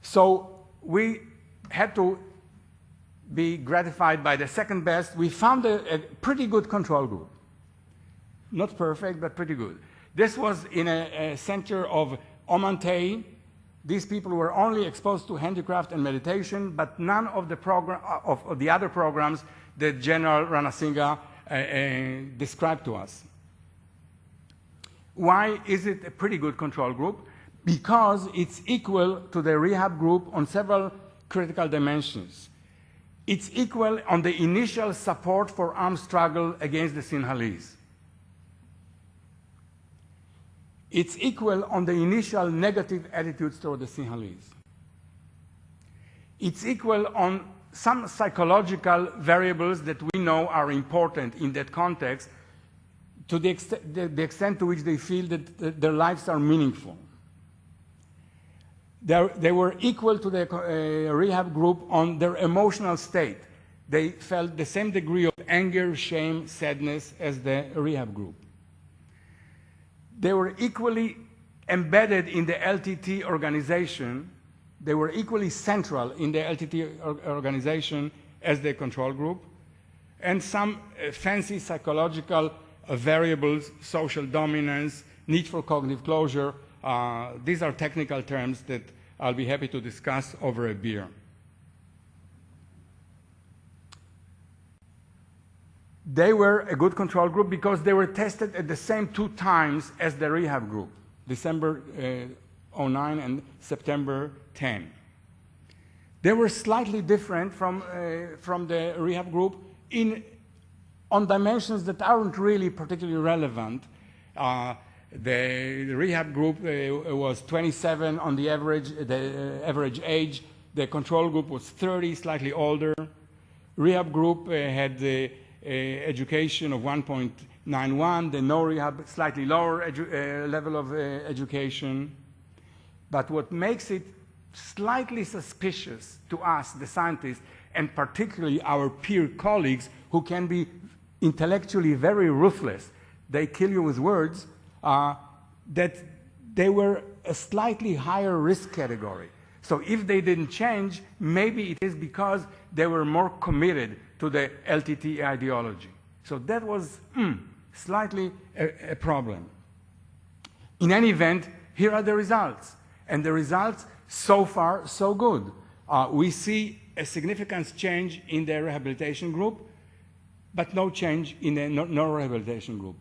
So we had to be gratified by the second best. We found a pretty good control group. Not perfect, but pretty good. This was in a center of Omantei. These people were only exposed to handicraft and meditation, but none of the other programs that General Ranasinghe described to us. Why is it a pretty good control group? Because it's equal to the rehab group on several critical dimensions. It's equal on the initial support for armed struggle against the Sinhalese. It's equal on the initial negative attitudes toward the Sinhalese. It's equal on some psychological variables that we know are important in that context, to the extent to which they feel that their lives are meaningful. They were equal to the rehab group on their emotional state. They felt the same degree of anger, shame, sadness as the rehab group. They were equally embedded in the LTT organization. They were equally central in the LTT organization as the control group. And some fancy psychological variables, social dominance, need for cognitive closure. These are technical terms that I'll be happy to discuss over a beer. They were a good control group because they were tested at the same 2 times as the rehab group, December 09 and September 10. They were slightly different from the rehab group on dimensions that aren't really particularly relevant. The rehab group was 27 on the average age. The control group was 30, slightly older. Rehab group had the education of 1.91. The no-rehab, slightly lower level of education. But what makes it slightly suspicious to us, the scientists, and particularly our peer colleagues, who can be intellectually very ruthless, they kill you with words, that they were a slightly higher risk category. So if they didn't change, maybe it is because they were more committed to the LTT ideology. So that was slightly a problem. In any event, here are the results. And the results, so far, so good. We see a significant change in the rehabilitation group, but no change in the no-rehabilitation group,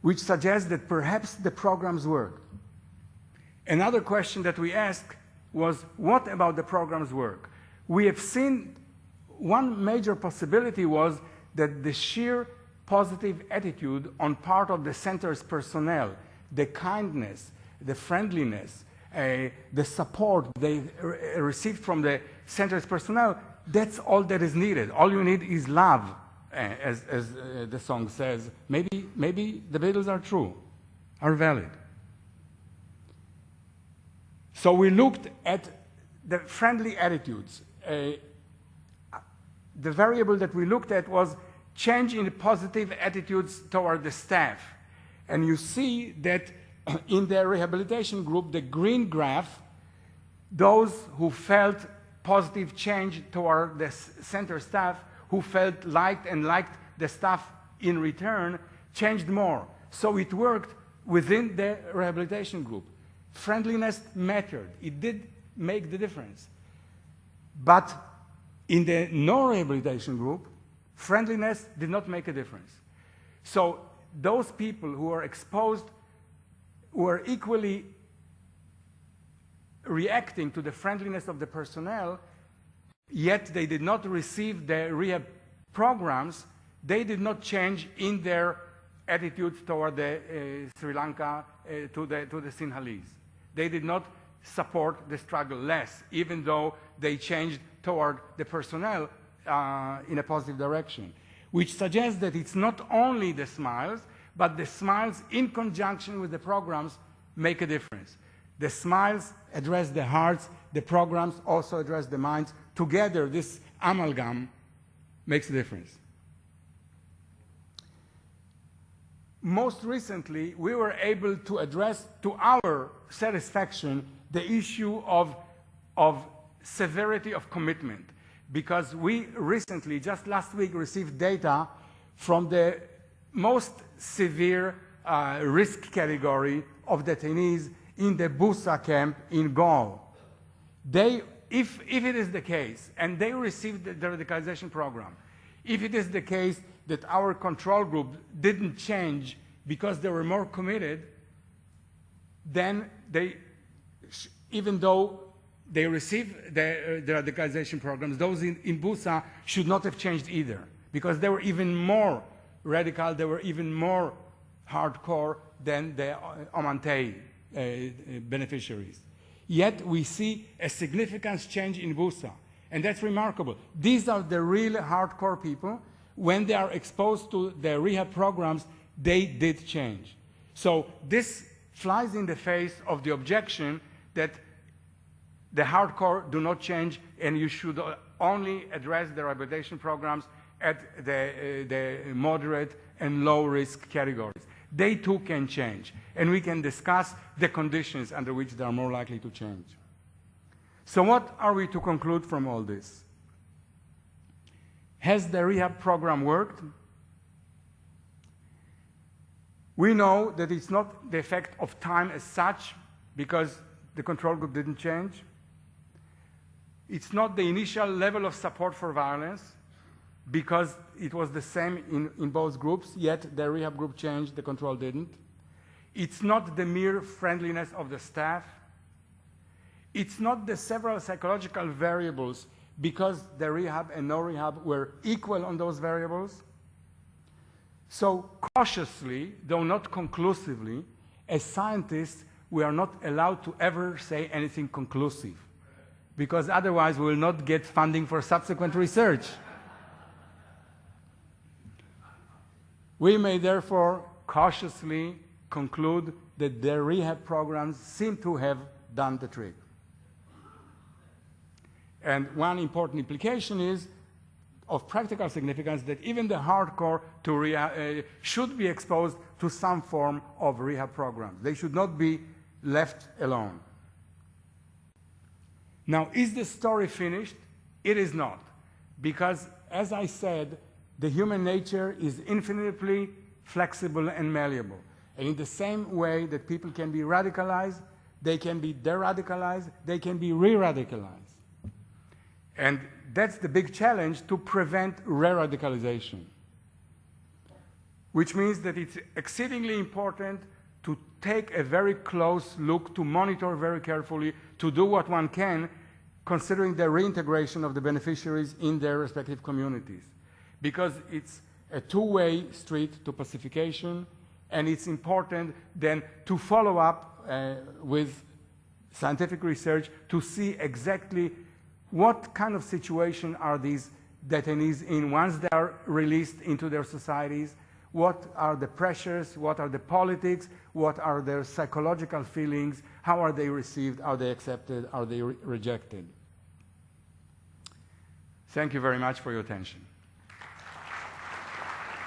which suggests that perhaps the programs work. Another question that we asked was, what about the programs work? We have seen one major possibility was that the sheer positive attitude on part of the center's personnel, the kindness, the friendliness, the support they received from the center's personnel, that's all that is needed. All you need is love, as the song says. Maybe the Beatles are true, are valid. So we looked at the friendly attitudes. The variable that we looked at was change in the positive attitudes toward the staff. And you see that in the rehabilitation group, the green graph, those who felt positive change toward the center staff, who felt liked and liked the staff in return, changed more. So it worked within the rehabilitation group. Friendliness mattered. It did make the difference. But in the no-rehabilitation group, friendliness did not make a difference. So those people who were exposed were equally reacting to the friendliness of the personnel, yet they did not receive the rehab programs. They did not change in their attitudes toward the Sri Lanka, to the Sinhalese. They did not support the struggle less, even though they changed toward the personnel in a positive direction, which suggests that it's not only the smiles, but the smiles in conjunction with the programs make a difference. The smiles address the hearts, the programs also address the minds. Together, this amalgam makes a difference. Most recently, we were able to address, to our satisfaction, the issue of of severity of commitment, because we recently, just last week, received data from the most severe risk category of detainees in the Busa camp in Gaul. If it is the case, and they received the radicalization program, if it is the case that our control group didn't change because they were more committed, then even though they received the radicalization programs, those in Busa should not have changed either, because they were even more radical, they were even more hardcore than the Omantei beneficiaries. Yet we see a significant change in Busa, and that's remarkable. These are the real hardcore people. When they are exposed to the rehab programs, they did change. So this flies in the face of the objection that the hardcore do not change, and you should only address the rehabilitation programs at the moderate and low-risk categories. They too can change, and we can discuss the conditions under which they are more likely to change. So what are we to conclude from all this? Has the rehab program worked? We know that it's not the effect of time as such, because the control group didn't change. It's not the initial level of support for violence, because it was the same in both groups, yet the rehab group changed, the control didn't. It's not the mere friendliness of the staff. It's not the several psychological variables, because the rehab and no rehab were equal on those variables. So cautiously, though not conclusively, as scientists, we are not allowed to ever say anything conclusive, because otherwise we will not get funding for subsequent research. We may therefore cautiously conclude that the rehab programs seem to have done the trick. And one important implication is of practical significance, that even the hardcore should be exposed to some form of rehab programs. They should not be left alone. Now, is the story finished? It is not, because, as I said, the human nature is infinitely flexible and malleable. And in the same way that people can be radicalized, they can be de-radicalized, they can be re-radicalized. And that's the big challenge, to prevent re-radicalization, which means that it's exceedingly important to take a very close look, to monitor very carefully, to do what one can, considering the reintegration of the beneficiaries in their respective communities. Because it's a two-way street to pacification, and it's important then to follow up with scientific research to see exactly what kind of situation are these detainees in once they are released into their societies, what are the pressures, what are the politics, what are their psychological feelings, how are they received, are they accepted, are they rejected. Thank you very much for your attention.